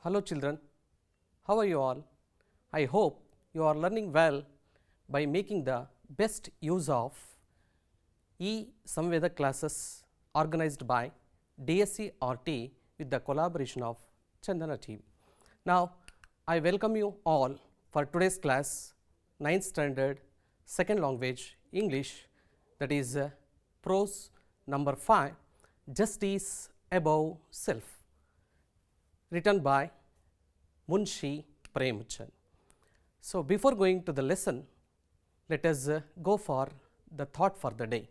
Hello children, how are you all? I hope you are learning well by making the best use of e-Samveda classes organized by DSC RT with the collaboration of Chandana TV. Now, I welcome you all for today's class, 9th standard, second language, English, that is prose number 5, Justice Above Self, written by Munshi Premchand. So, before going to the lesson, let us go for the thought for the day.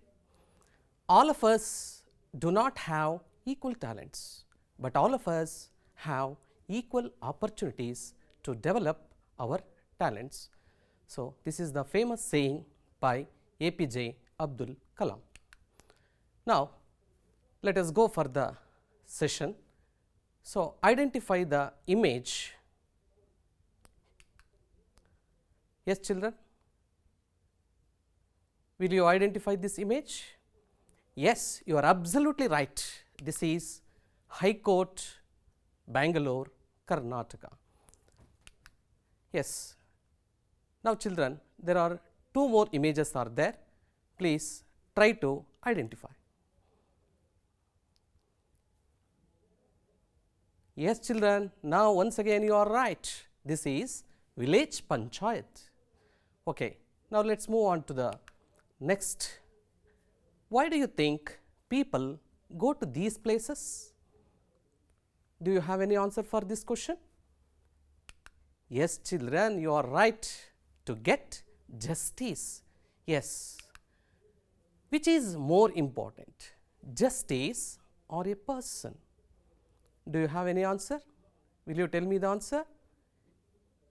All of us do not have equal talents, but all of us have equal opportunities to develop our talents. So, this is the famous saying by APJ Abdul Kalam. Now, let us go for the session. So, identify the image. Yes, children? Will you identify this image? Yes, you are absolutely right. This is High Court, Bangalore, Karnataka. Yes. Now, children, there are two more images are there. Please try to identify. Yes, children, now once again you are right. This is village panchayat. Okay, now let us move on to the next. Why do you think people go to these places? Do you have any answer for this question? Yes, children, you are right, to get justice. Yes. Which is more important, justice or a person? Do you have any answer? Will you tell me the answer?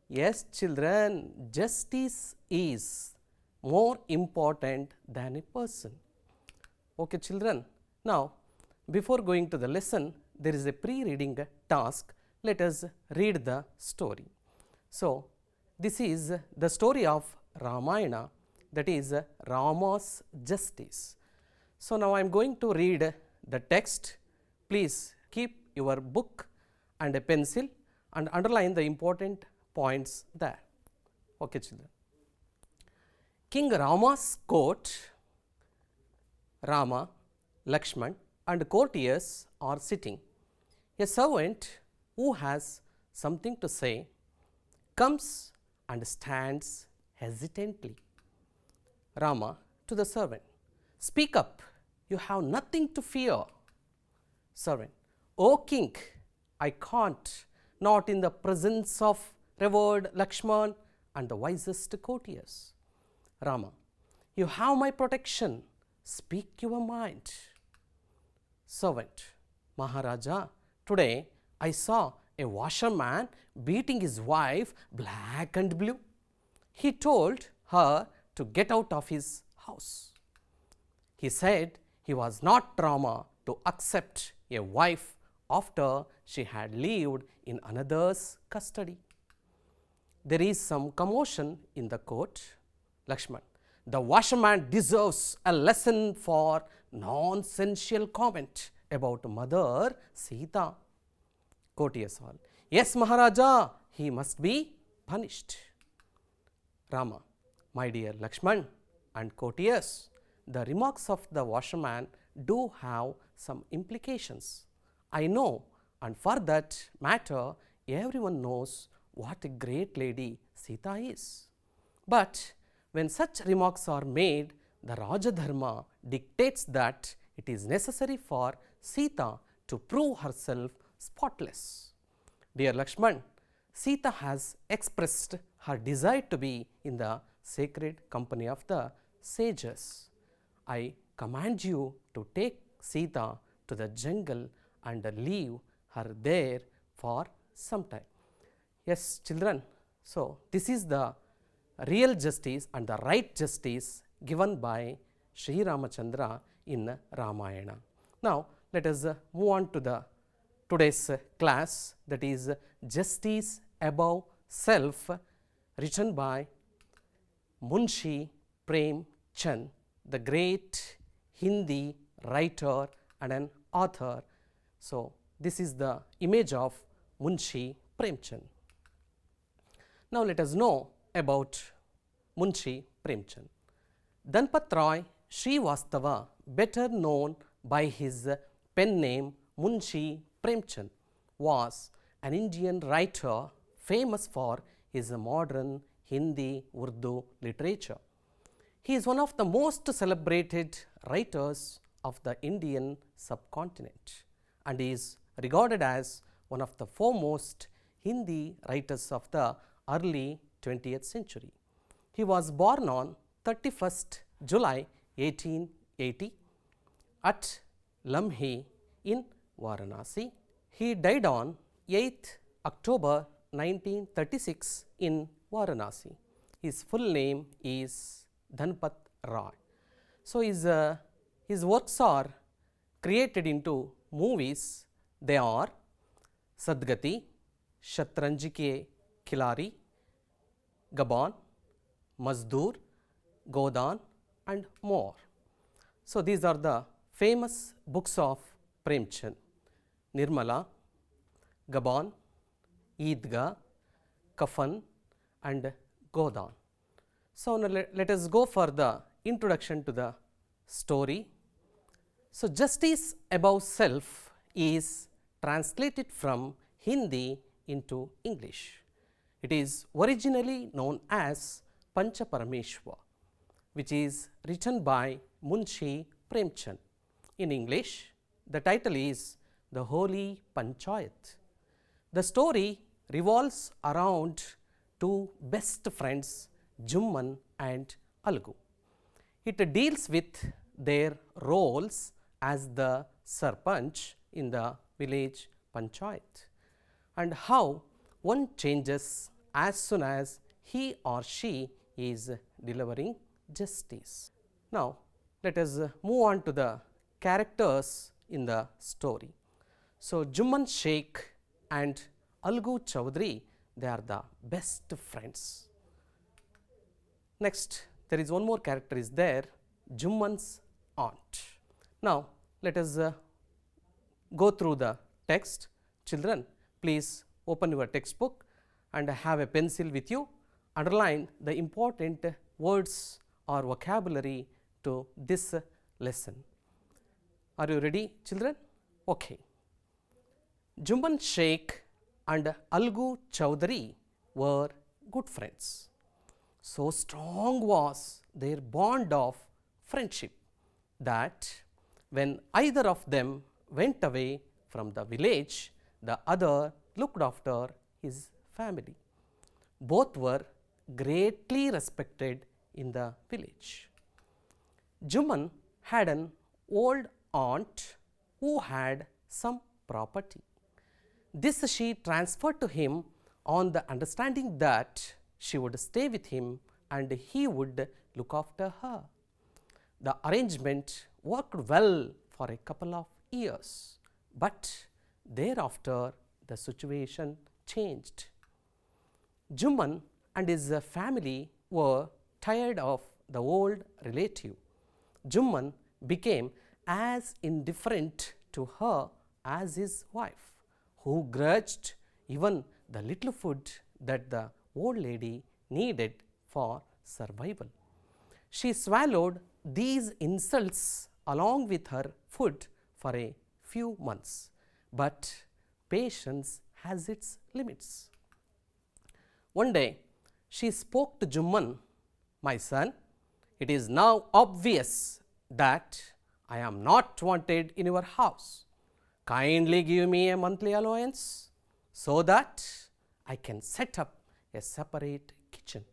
Yes, children, justice is more important than a person. Okay, children. Now, before going to the lesson, there is a pre-reading task. Let us read the story. So, this is the story of Ramayana, that is Rama's justice. So, now I am going to read the text. Please keep your book and a pencil and underline the important points there. Okay, children. King Rama's court, Rama, Lakshman and courtiers are sitting. A servant who has something to say comes and stands hesitantly. Rama to the servant, speak up, you have nothing to fear. Servant, O king, I can't, not in the presence of revered Lakshman and the wisest courtiers. Rama, you have my protection, speak your mind. Servant, Maharaja, today I saw a washerman beating his wife black and blue. He told her to get out of his house. He said he was not Rama to accept a wife after she had lived in another's custody. There is some commotion in the court. Lakshman, the washerman deserves a lesson for nonsensical comment about Mother Sita. Courtiers all, yes, Maharaja, he must be punished. Rama, my dear Lakshman and courtiers, the remarks of the washerman do have some implications. I know, and for that matter, everyone knows what a great lady Sita is. But when such remarks are made, the Rajadharma dictates that it is necessary for Sita to prove herself spotless. Dear Lakshman, Sita has expressed her desire to be in the sacred company of the sages. I command you to take Sita to the jungle and leave her there for some time. Yes, children, so this is the real justice and the right justice given by Sri Ramachandra in Ramayana. Now, let us move on to the today's class, that is Justice Above Self, written by Munshi Premchand, the great Hindi writer and an author. So, this is the image of Munshi Premchand. Now let us know about Munshi Premchand. Dhanpat Roy Srivastava, better known by his pen name Munshi Premchand, was an Indian writer famous for his modern Hindi Urdu literature. He is one of the most celebrated writers of the Indian subcontinent and is regarded as one of the foremost Hindi writers of the early 20th century. He was born on 31st July 1880 at Lamhi in Varanasi. He died on 8th October 1936 in Varanasi. His full name is Dhanpat Roy. So his works are created into movies. They are Sadgati, Shatranji Ke Khilari, Gabon, Mazdoor, Godan and more. So these are the famous books of Premchand: Nirmala, Gabon, Eidgah, Kafan and Godan. So now let us go for the introduction to the story. So justice above self is translated from Hindi into English. It is originally known as Pancha Parameshwar, which is written by Munshi Premchand. In English, the title is The Holy Panchayat. The story revolves around two best friends, Jumman and Algu. It deals with their roles as the Sarpanch in the village Panchayat and how one changes as soon as he or she is delivering justice. Now, let us move on to the characters in the story. So, Jumman Sheikh and Algu Chaudhary, they are the best friends. Next, there is one more character is there, Jumman's aunt. Now, let us go through the text. Children, please open your textbook and have a pencil with you. Underline the important words or vocabulary to this lesson. Are you ready, children? Okay. Jumman Sheikh and Algu Chaudhary were good friends. So strong was their bond of friendship that when either of them went away from the village, the other looked after his family. Both were greatly respected in the village. Jumman had an old aunt who had some property. This she transferred to him on the understanding that she would stay with him and he would look after her. The arrangement worked well for a couple of years, but thereafter the situation changed. Jumman and his family were tired of the old relative. Jumman became as indifferent to her as his wife, who grudged even the little food that the old lady needed for survival. She swallowed these insults along with her food for a few months, but patience has its limits. One day, she spoke to Jumman, "My son, it is now obvious that I am not wanted in your house. Kindly give me a monthly allowance so that I can set up a separate kitchen.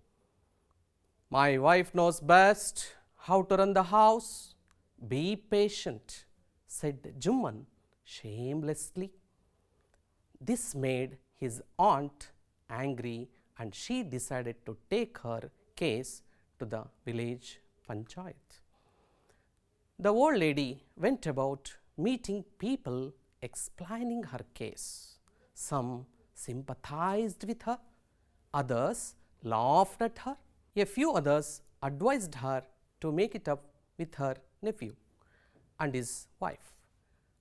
My wife knows best how to run the house. Be patient," said Jumman shamelessly. This made his aunt angry and she decided to take her case to the village panchayat. The old lady went about meeting people explaining her case. Some sympathized with her, others laughed at her. A few others advised her to make it up with her nephew and his wife.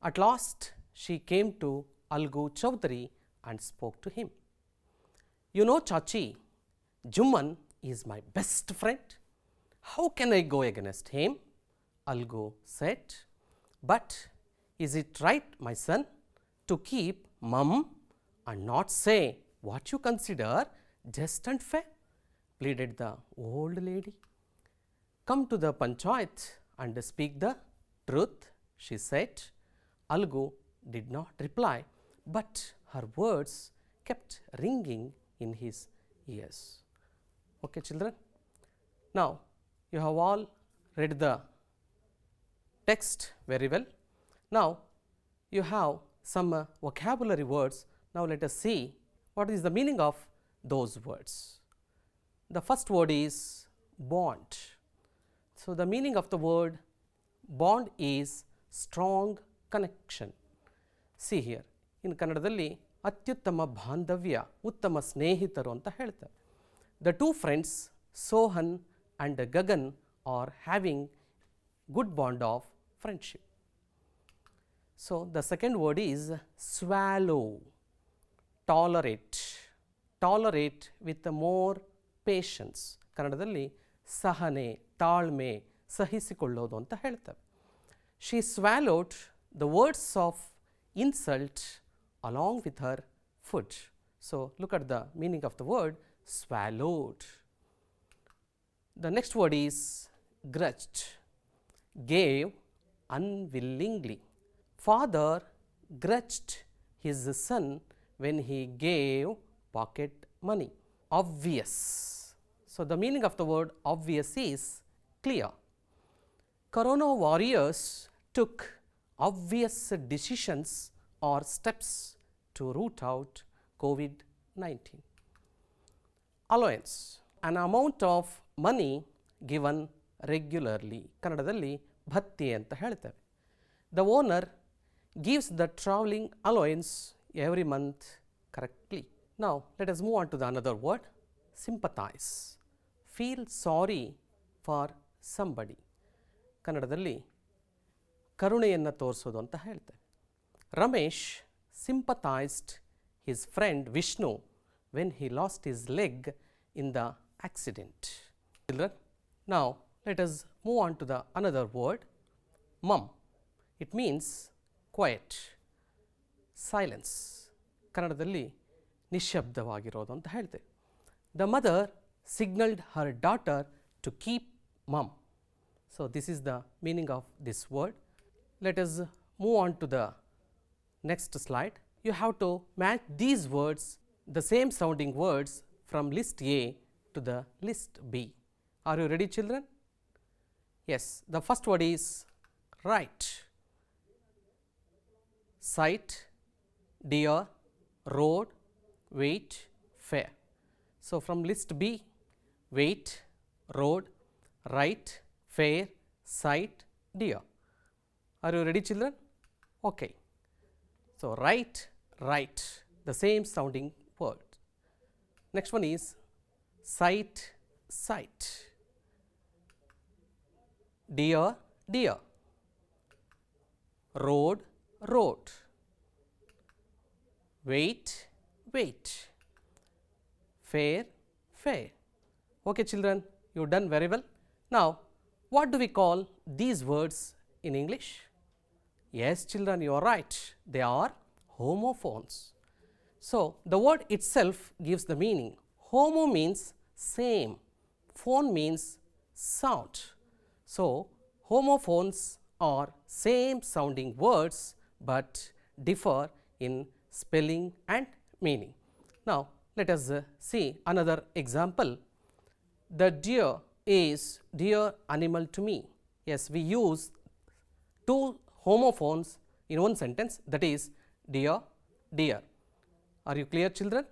At last, she came to Algu Chaudhary and spoke to him. You know, Chachi, Jumman is my best friend. How can I go against him? Algo said. But is it right, my son, to keep mum and not say what you consider just and fair? Pleaded the old lady. Come to the panchayat and speak the truth, she said. Algu did not reply, but her words kept ringing in his ears. Okay, children. Now, you have all read the text very well. Now, you have some vocabulary words. Now, let us see what is the meaning of those words. The first word is bond. So, the meaning of the word bond is strong connection. See here, in ಕನ್ನಡದಲ್ಲಿ ಅತ್ಯುತ್ತಮ ಬಾಂಧವ್ಯ, ಉತ್ತಮ ಸ್ನೇಹಿತರು ಅಂತ ಹೇಳ್ತಾರೆ. The two friends, Sohan and Gagan, are having good bond of friendship. So, the second word is swallow, tolerate, tolerate with more patience. ಕನ್ನಡದಲ್ಲಿ ಸಹನೆ, ತಾಳ್ಮೆ, ಸಹಿಸಿಕೊಳ್ಳೋದು ಅಂತ ಹೇಳ್ತಾರೆ. She swallowed the words of insult along with her food. So, look at the meaning of the word swallowed. The next word is grudged, gave unwillingly. Father grudged his son when he gave pocket money. Obvious. So, the meaning of the word obvious is clear. Corona warriors took obvious decisions or steps to root out COVID-19. Allowance, an amount of money given regularly. ಕನ್ನಡದಲ್ಲಿ ಭತ್ಯೆ ಅಂತ ಹೇಳ್ತೇವೆ. The owner gives the traveling allowance every month correctly. Now, let us move on to the another word, sympathize. Feel sorry for somebody. ಕನ್ನಡದಲ್ಲಿ ಕರುಣೆಯನ್ನು ತೋರಿಸೋದು ಅಂತ ಹೇಳ್ತೇವೆ. Ramesh sympathized his friend Vishnu when he lost his leg in the accident. Children, now let us move on to the another word, mum. It means quiet, silence. ಕನ್ನಡದಲ್ಲಿ ನಿಶ್ಶಬ್ದವಾಗಿರೋದು ಅಂತ ಹೇಳ್ತೇವೆ. The mother signaled her daughter to keep mum. So, this is the meaning of this word. Let us move on to the next slide. You have to match these words, the same sounding words from list A to the list B. Are you ready, children? Yes, the first word is right, sight, dear, road, wait, fair. So, from list B, wait, road, right, fair, sight, dear. Are you ready, children? Okay. So, right, right, the same sounding word. Next one is sight, sight, dear, dear, road, road, wait, wait, fair, fair. Okay, children, you've done very well. Now, what do we call these words in English? Yes, children, you are right. They are homophones. So, the word itself gives the meaning. Homo means same, phone means sound. So, homophones are same sounding words but differ in spelling and meaning. Now, let us see another example. The deer is dear animal to me. Yes, we use two homophones in one sentence, that is dear, dear. Are you clear, children?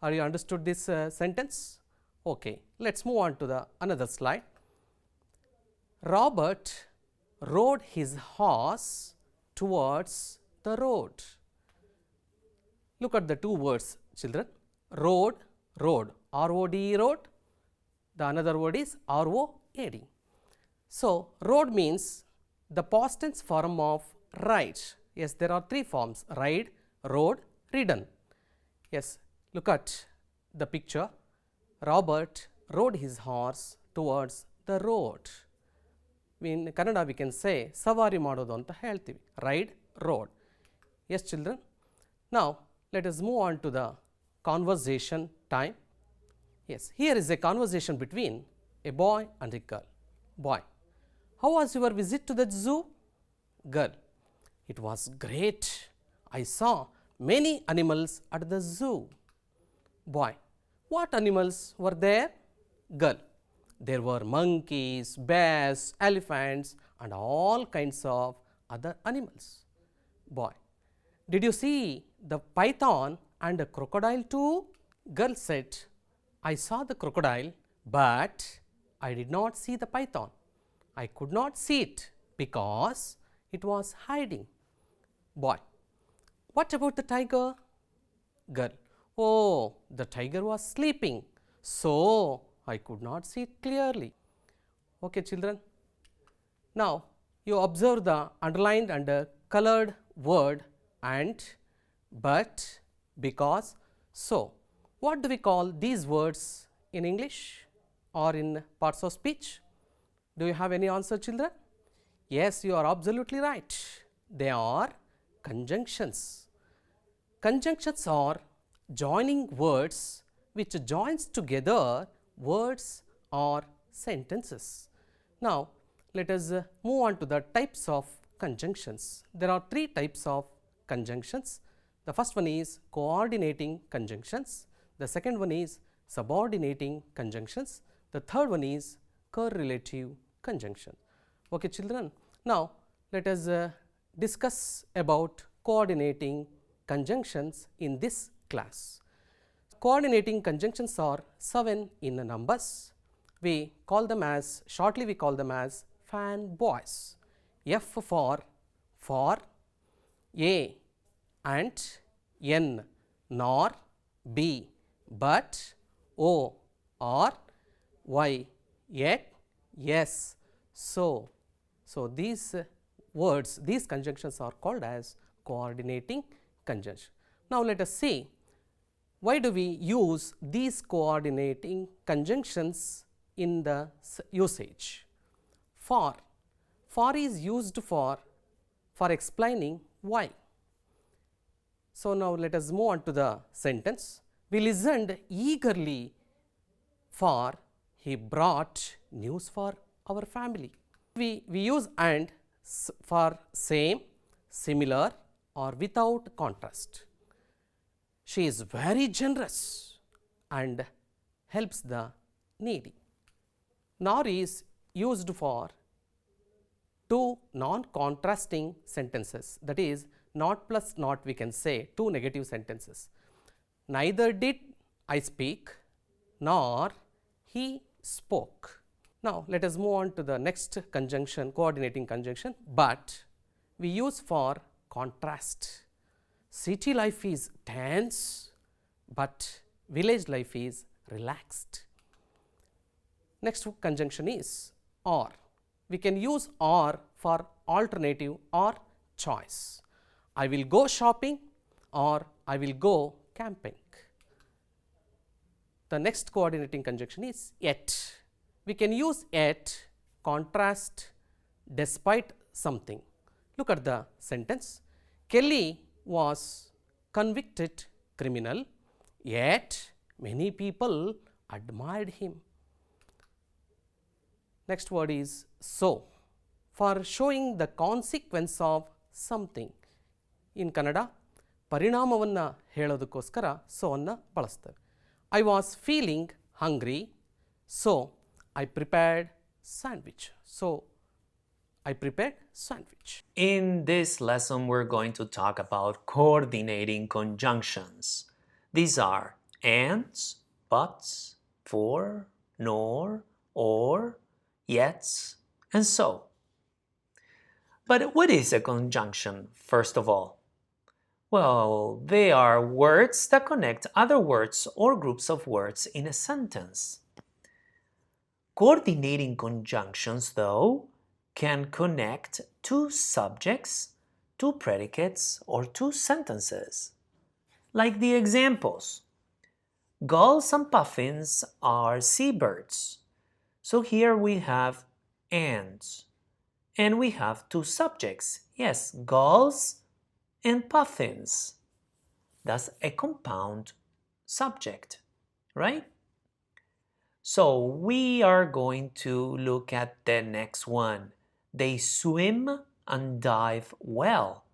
Are you understood this sentence? Okay, let's move on to the another slide. Robert rode his horse towards the road. Look at the two words, children. Road, road, R-O-D, road. The another word is R-O-A-D. So, road means the past tense form of ride. Yes, there are three forms: ride, rode, ridden. Yes, look at the picture, Robert rode his horse towards the road. In Kannada we can say savari ಮಾಡೋದು ಅಂತ ಹೇಳ್ತೀವಿ. Ride, road. Yes, children. Now let us move on to the conversation time. Yes, here is a conversation between a boy and a girl. Boy: how was your visit to the zoo? Girl: it was great. I saw many animals at the zoo. Boy: what animals were there? Girl: there were monkeys, bears, elephants, and all kinds of other animals. Boy: did you see the python and a crocodile too? Girl said, I saw the crocodile, but I did not see the python. I could not see it because it was hiding. Boy: what about the tiger? Girl: oh, the tiger was sleeping, so I could not see it clearly. Okay, children. Now you observe the underlined and colored word and, but, because, so. What do we call these words in English or in parts of speech? Do you have any answer, children? Yes, you are absolutely right. They are conjunctions. Conjunctions are joining words which joins together words or sentences. Now let us move on to the types of conjunctions. There are three types of conjunctions. The first one is coordinating conjunctions. The second one is subordinating conjunctions. The third one is correlative conjunction. Okay, children. Now let us discuss about coordinating conjunctions in this class. Coordinating conjunctions are 7 in numbers. We call them as, shortly we call them as fanboys. F for, A and N, nor, B, but, O, or, Y, yet, yes, so. So these words, these conjunctions are called as coordinating conjunction. Now let us see, why do we use these coordinating conjunctions in the usage? For is used for explaining why. So now let us move on to the sentence. We listened eagerly, for he brought news for our family. We use and for same, similar, or without contrast. She is very generous and helps the needy. Nor is used for two non-contrasting sentences, that is, not plus not, we can say two negative sentences. Neither did I speak, nor he spoke. Now let us move on to the next conjunction, coordinating conjunction, but we use for contrast. City life is tense, but village life is relaxed. Next conjunction is or. We can use or for alternative or choice. I will go shopping, or I will go camping. The next coordinating conjunction is yet. We can use yet, contrast, despite something. Look at the sentence. Kelly was convicted criminal, yet many people admired him. Next word is so, for showing the consequence of something. In Kannada, ಪರಿಣಾಮವನ್ನು ಹೇಳೋದಕ್ಕೋಸ್ಕರ so ಅನ್ನು ಬಳಸ್ತೇವೆ. I was feeling hungry, so I prepared sandwich. So I prepared sandwich. In this lesson, we're going to talk about coordinating conjunctions. These are ands, buts, for, nor, or, yets, and so. But what is a conjunction, first of all? Well, they are words that connect other words or groups of words in a sentence. Coordinating conjunctions, though, can connect two subjects, two predicates, or two sentences. Like the examples. Gulls and puffins are seabirds. So here we have ants. And we have two subjects. Yes, gulls and puffins. That's a compound subject, right? So we are going to look at the next one. They swim and dive well.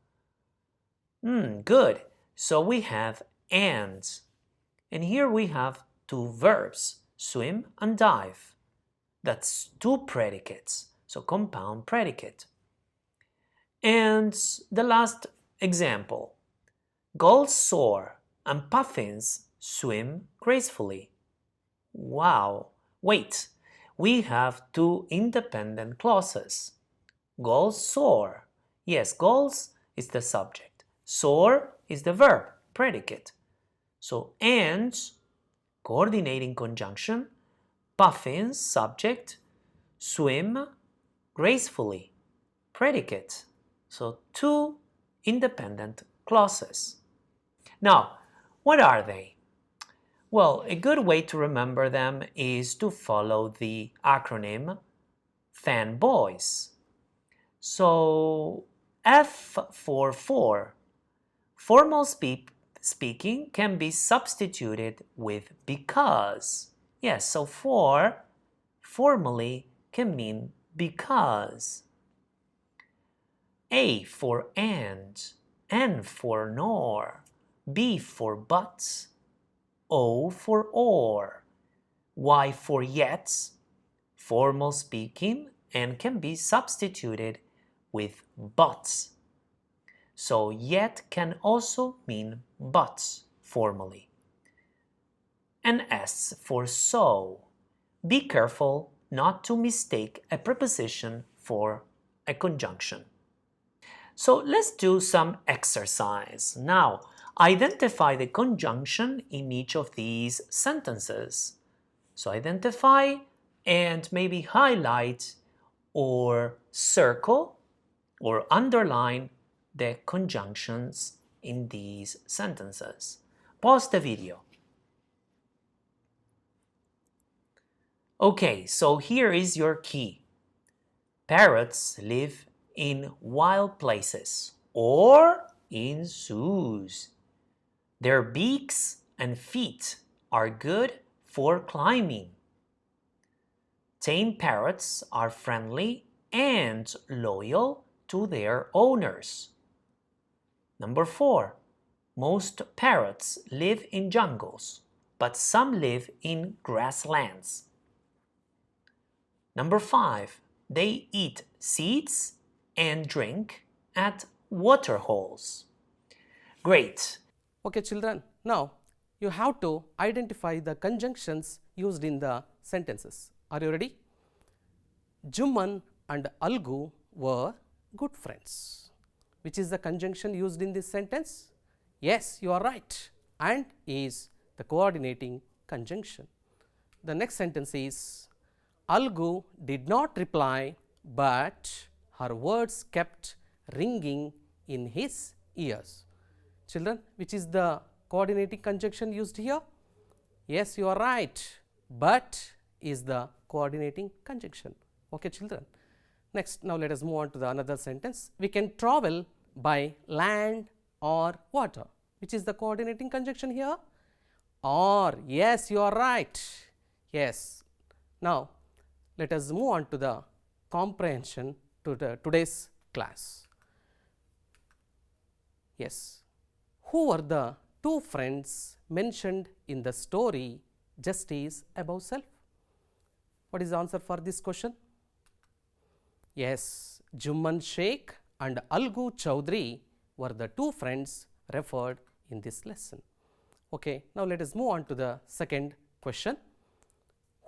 Good. So we have ants. And here we have two verbs, swim and dive. That's two predicates, so compound predicate. And the last example, gulls soar and puffins swim gracefully. Wow, wait, we have two independent clauses. Gulls soar. Yes, gulls is the subject. Soar is the verb, predicate. So ants, coordinating conjunction, puffins, subject, swim gracefully, predicate. So two independent clauses. Now, what are they? Well, a good way to remember them is to follow the acronym fanboys. So F for for. Formal speaking can be substituted with because. Yes, so for formally can mean because. A for and, N for nor, B for but, O for or, Y for yet, formal speaking and can be substituted with but. So yet can also mean but formally. And S for so. Be careful not to mistake a preposition for a conjunction. So let's do some exercise. Now, identify the conjunction in each of these sentences. So identify and maybe highlight or circle or underline the conjunctions in these sentences. Pause the video. Okay, so here is your key. Parrots live in wild places or in zoos. Their beaks and feet are good for climbing. Tame parrots are friendly and loyal to their owners. Number 4. Most parrots live in jungles, but some live in grasslands. Number 5. They eat seeds and drink at water holes. Great. Okay, children, now you have to identify the conjunctions used in the sentences. Are you ready? Juman and Algu were good friends. Which is the conjunction used in this sentence? Yes, you are right. And is the coordinating conjunction. The next sentence is Algu did not reply, but her words kept ringing in his ears. Children, which is the coordinating conjunction used here? Yes, you are right. But is the coordinating conjunction. Okay, children. Next, now let us move on to the another sentence. We can travel by land or water. Which is the coordinating conjunction here? Or. Yes, you are right. Yes. Now, let us move on to the comprehension to today's class. Yes. Who were the two friends mentioned in the story Justice Above Self? What is the answer for this question? Yes, Juman Sheikh and Algu Chowdhury were the two friends referred in this lesson. Okay, now let us move on to the second question.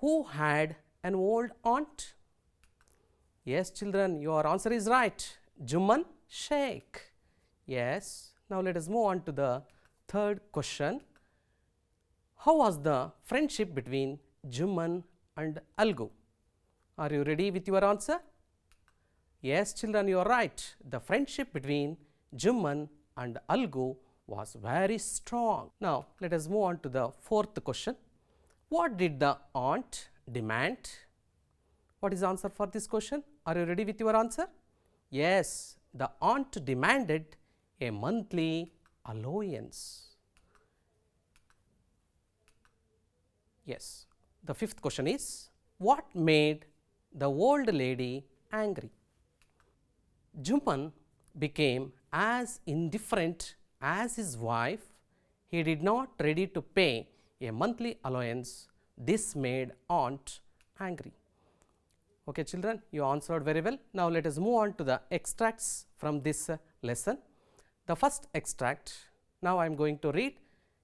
Who had an old aunt? Yes, children, your answer is right. Juman Sheikh. Yes. Now let us move on to the third question. How was the friendship between Juman and Algu? Are you ready with your answer? Yes, children, you are right. The friendship between Juman and Algu was very strong. Now, let us move on to the fourth question. What did the aunt demand? What is the answer for this question? Are you ready with your answer? Yes, the aunt demanded a monthly allowance. Yes, the fifth question is, what made the old lady angry? Juman became as indifferent as his wife. He did not ready to pay a monthly allowance. This made aunt angry. Okay, children, you answered very well. Now, let us move on to the extracts from this lesson. The first extract, now I am going to read.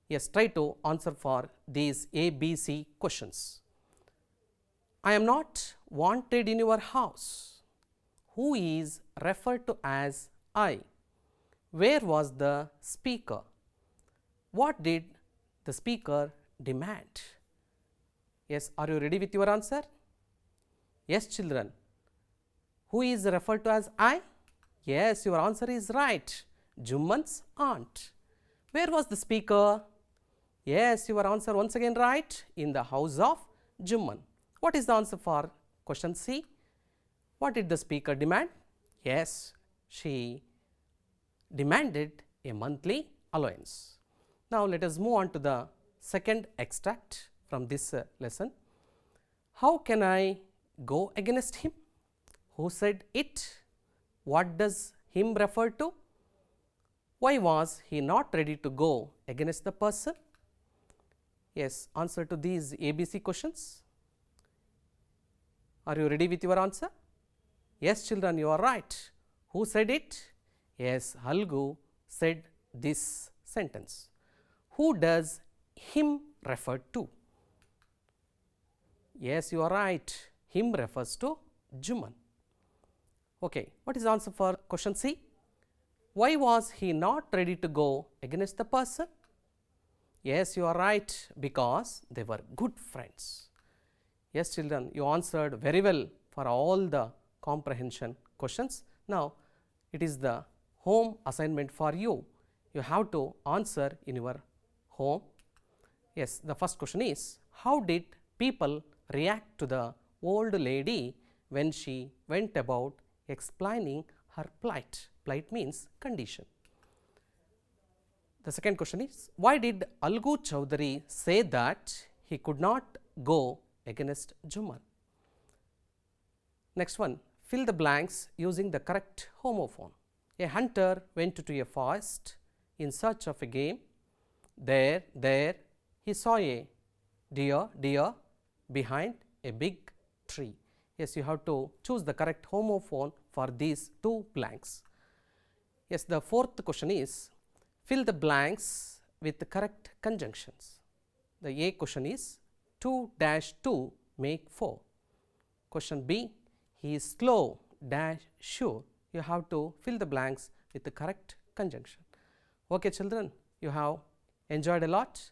Yes, try to answer for these A, B, C questions. I am not wanted in your house. Who is referred to as I? Where was the speaker? What did the speaker demand? Yes, are you ready with your answer? Yes, children. Who is referred to as I? Yes, your answer is right. Juman's aunt. Where was the speaker? Yes, your answer once again right. In the house of Juman. What is the answer for question C? What did the speaker demand? Yes, she demanded a monthly allowance. Now, let us move on to the second extract from this lesson. How can I go against him? Who said it? What does him refer to? Why was he not ready to go against the person? Yes, answer to these ABC questions. Are you ready with your answer? Yes, children, you are right. Who said it? Yes, Halgu said this sentence. Who does him refer to? Yes, you are right. Him refers to Juman. Okay, what is the answer for question C? Why was he not ready to go against the person? Yes, you are right, because they were good friends. Yes, children, you answered very well for all the comprehension questions. Now, it is the home assignment for you. You have to answer in your home. Yes, the first question is, how did people react to the old lady when she went about explaining her plight? Plight means condition. The second question is, why did Algu Chowdhury say that he could not go against Juman? Next one, fill the blanks using the correct homophone. A hunter went to a forest in search of a game. There he saw a deer behind a big tree. Yes, you have to choose the correct homophone for these two blanks. Yes, the fourth question is, fill the blanks with the correct conjunctions. The A question is 2-2 make 4. Question B, he is slow sure. You have to fill the blanks with the correct conjunction. Okay, children, you have enjoyed a lot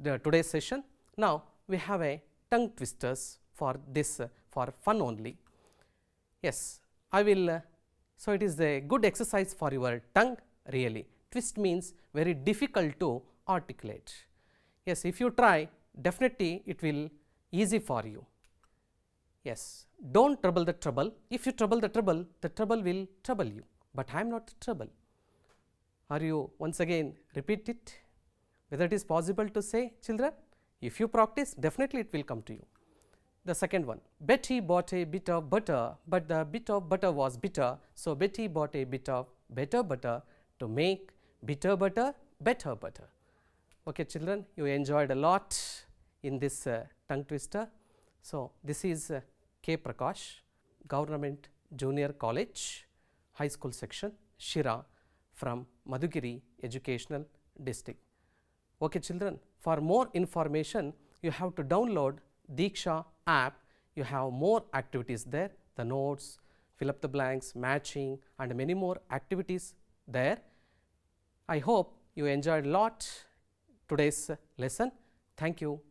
today's session. Now, we have a tongue twisters for this for fun only. Yes, I will. So, it is a good exercise for your tongue really. Twist means very difficult to articulate. Yes, if you try, definitely it will easy for you. Yes, don't trouble the trouble. If you trouble the trouble will trouble you. But I am not the trouble. Are you once again repeat it? Whether it is possible to say, children? If you practice, definitely it will come to you. The second one, Betty bought a bit of butter, but the bit of butter was bitter. So, Betty bought a bit of better butter to make bitter butter better butter. Okay, children, you enjoyed a lot in this tongue twister. So, this is K. Prakash, Government Junior College, High School Section, Shira from Madhugiri Educational District. Okay, children, for more information, you have to download Diksha app. You have more activities there, the notes, fill up the blanks, matching and many more activities there. I hope you enjoyed a lot today's lesson. Thank you.